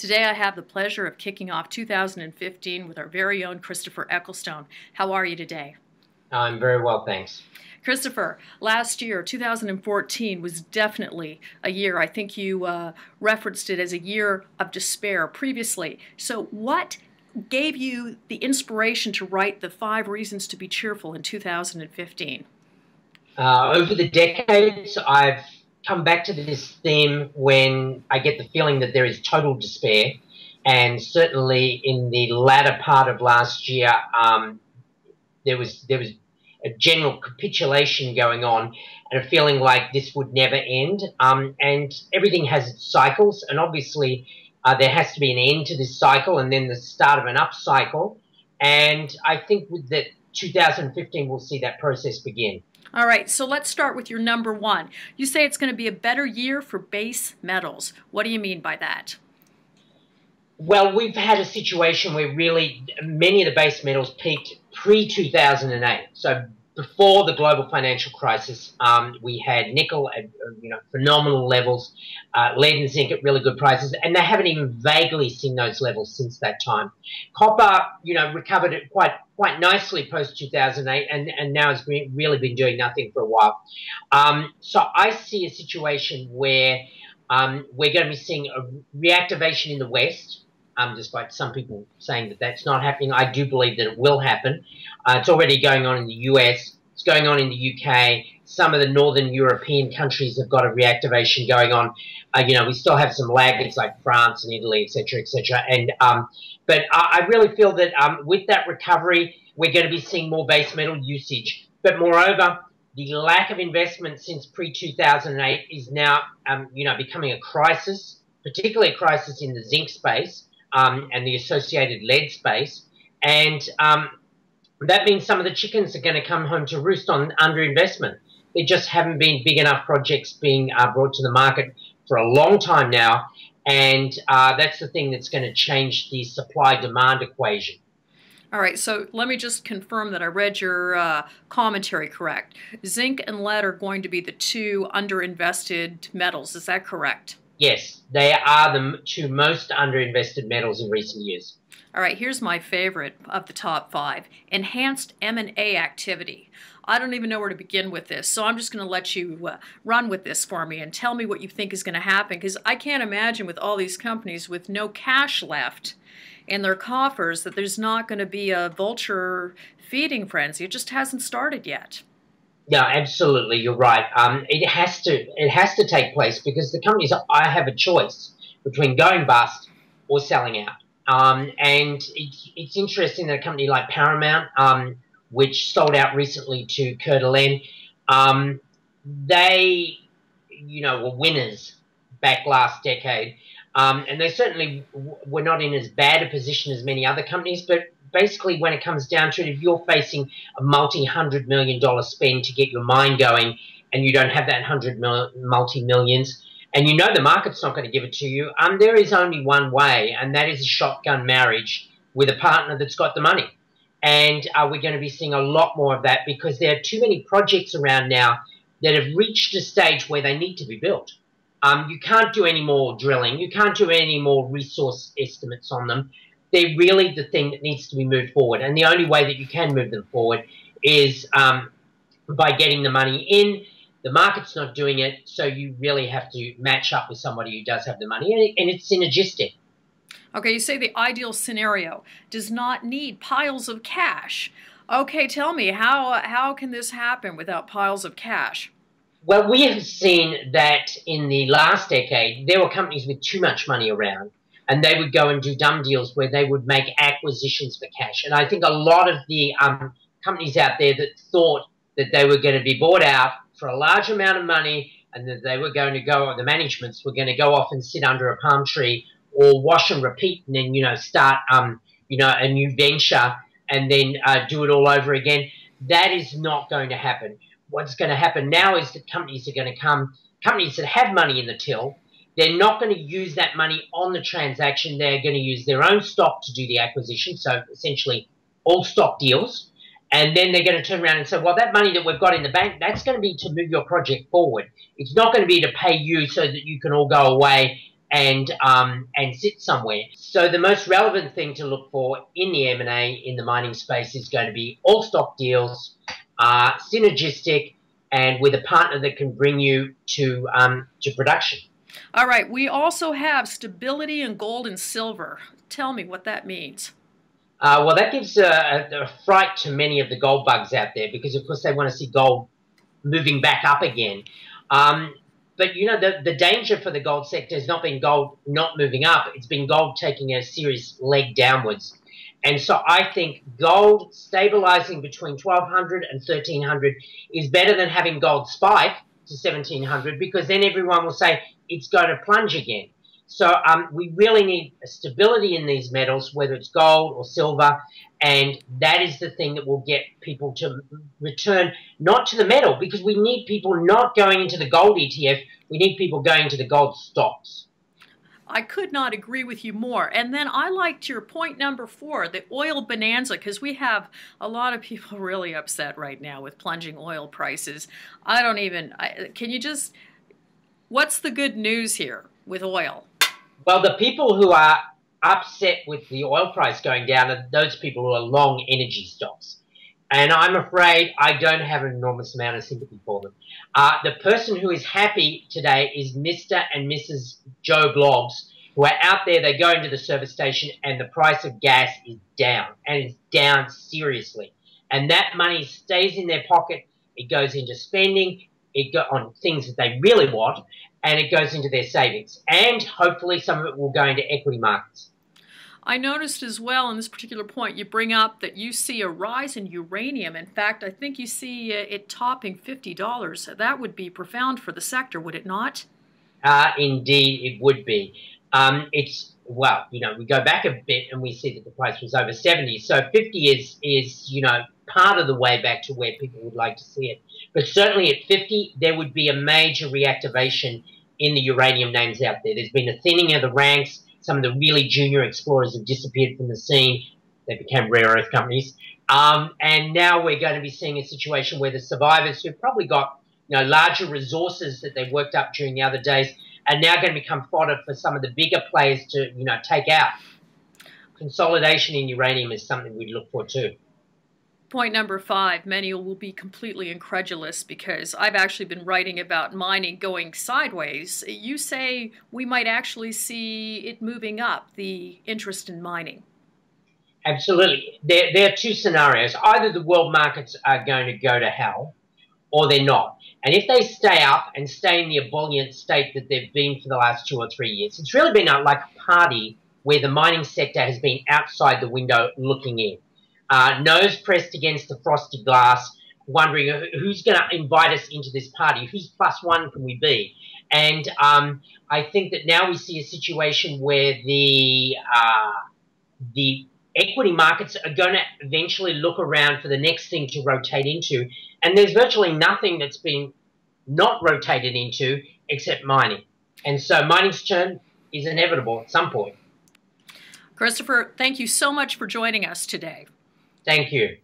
Today I have the pleasure of kicking off 2015 with our very own Christopher Ecclestone. How are you today? I'm very well, thanks. Christopher, last year, 2014, was definitely a year, I think you referenced it as a year of despair previously. So what gave you the inspiration to write the 5 Reasons to be Cheerful in 2015? Over the decades, I've come back to this theme when I get the feeling that there is total despair. And certainly in the latter part of last year, there was a general capitulation going on and a feeling like this would never end. And everything has its cycles, and obviously there has to be an end to this cycle and then the start of an up cycle. And I think with that 2015 we'll see that process begin. All right, so let's start with your number 1. You say it's going to be a better year for base metals. What do you mean by that? Well, we've had a situation where really many of the base metals peaked pre-2008. So before the global financial crisis, we had nickel at phenomenal levels, lead and zinc at really good prices, and they haven't even vaguely seen those levels since that time. Copper, recovered it quite nicely post-2008, and now has really been doing nothing for a while. So I see a situation where we're going to be seeing a reactivation in the West. Despite some people saying that that's not happening, I do believe that it will happen. It's already going on in the US. It's going on in the UK. Some of the northern European countries have got a reactivation going on. We still have some laggards like France and Italy, etc., etc. And but I really feel that with that recovery, we're going to be seeing more base metal usage. But moreover, the lack of investment since pre-2008 is now, becoming a crisis, particularly a crisis in the zinc space. And the associated lead space, and that means some of the chickens are going to come home to roost on underinvestment. There just haven't been big enough projects being brought to the market for a long time now, and that's the thing that's going to change the supply-demand equation. All right, so let me just confirm that I read your commentary correct. Zinc and lead are going to be the 2 underinvested metals. Is that correct? Yes, they are the 2 most underinvested metals in recent years. All right, here's my favorite of the top 5. Enhanced M&A activity. I don't even know where to begin with this, so I'm just going to let you run with this for me and tell me what you think is going to happen, because I can't imagine with all these companies with no cash left in their coffers that there's not going to be a vulture feeding frenzy. It just hasn't started yet. Yeah, absolutely. You're right. It has to take place because the companies have a choice between going bust or selling out. And it's interesting that a company like Paramount, which sold out recently to Coeur d'Alene, they, were winners back last decade. And they certainly were not in as bad a position as many other companies, but basically when it comes down to it, if you're facing a multi-$100 million spend to get your mine going and you don't have that multi-millions, and the market's not going to give it to you, there is only one way, and that is a shotgun marriage with a partner that's got the money. And we're going to be seeing a lot more of that because there are too many projects around now that have reached a stage where they need to be built. You can't do any more drilling. You can't do any more resource estimates on them. They're really the thing that needs to be moved forward. And the only way that you can move them forward is by getting the money in. The market's not doing it, so you really have to match up with somebody who does have the money, and it's synergistic. Okay, you say the ideal scenario does not need piles of cash. Okay, tell me, how can this happen without piles of cash? Well, we have seen that in the last decade, there were companies with too much money around, and they would go and do dumb deals where they would make acquisitions for cash. And I think a lot of the companies out there that thought that they were going to be bought out for a large amount of money and that they were going to go, or the managements were going to go off and sit under a palm tree or wash and repeat and then, start, a new venture and then do it all over again. That is not going to happen. What's going to happen now is that companies are going to come, companies that have money in the till, they're not going to use that money on the transaction. They're going to use their own stock to do the acquisition, so essentially all stock deals. And then they're going to turn around and say, well, that money that we've got in the bank, that's going to be to move your project forward. It's not going to be to pay you so that you can all go away and sit somewhere. So the most relevant thing to look for in the M&A in the mining space is going to be all stock deals, synergistic, and with a partner that can bring you to production. All right, we also have stability in gold and silver. Tell me what that means. Well, that gives a fright to many of the gold bugs out there because, of course, they want to see gold moving back up again. But, you know, the danger for the gold sector has not been gold not moving up. It's been gold taking a serious leg downwards. And so I think gold stabilizing between 1,200 and 1,300 is better than having gold spike to 1,700 because then everyone will say it's going to plunge again. So we really need a stability in these metals, whether it's gold or silver, and that is the thing that will get people to return not to the metal because we need people not going into the gold ETF. We need people going to the gold stocks. I could not agree with you more. And then I liked your point number 4, the oil bonanza, because we have a lot of people really upset right now with plunging oil prices. Can you just, what's the good news here with oil? Well, the people who are upset with the oil price going down are those people who are long energy stocks. And I'm afraid I don't have an enormous amount of sympathy for them. The person who is happy today is Mr. and Mrs. Joe Bloggs, who are out there. They go into the service station and the price of gas is down, and it's down seriously. And that money stays in their pocket. It goes into spending, on things that they really want, and it goes into their savings. And hopefully some of it will go into equity markets. I noticed as well in this particular point you bring up that you see a rise in uranium. In fact, I think you see it topping $50. That would be profound for the sector, would it not? Indeed, it would be. Well, you know, we go back a bit and we see that the price was over 70. So 50 is, you know, part of the way back to where people would like to see it. But certainly at 50, there would be a major reactivation in the uranium names out there. There's been a thinning of the ranks. Some of the really junior explorers have disappeared from the scene. They became rare earth companies. And now we're going to be seeing a situation where the survivors who've probably got, you know, larger resources that they worked up during the other days are now going to become fodder for some of the bigger players to, you know, take out. Consolidation in uranium is something we look for too. Point number 5, many will be completely incredulous because I've actually been writing about mining going sideways. You say we might actually see it moving up, the interest in mining. Absolutely. There are two scenarios. Either the world markets are going to go to hell or they're not. And if they stay up and stay in the ebullient state that they've been for the last 2 or 3 years, it's really been like a party where the mining sector has been outside the window looking in. Nose pressed against the frosty glass, wondering who's going to invite us into this party, whose plus one can we be? And I think that now we see a situation where the equity markets are going to eventually look around for the next thing to rotate into, and there's virtually nothing that's been not rotated into except mining. And so mining's turn is inevitable at some point. Christopher, thank you so much for joining us today. Thank you.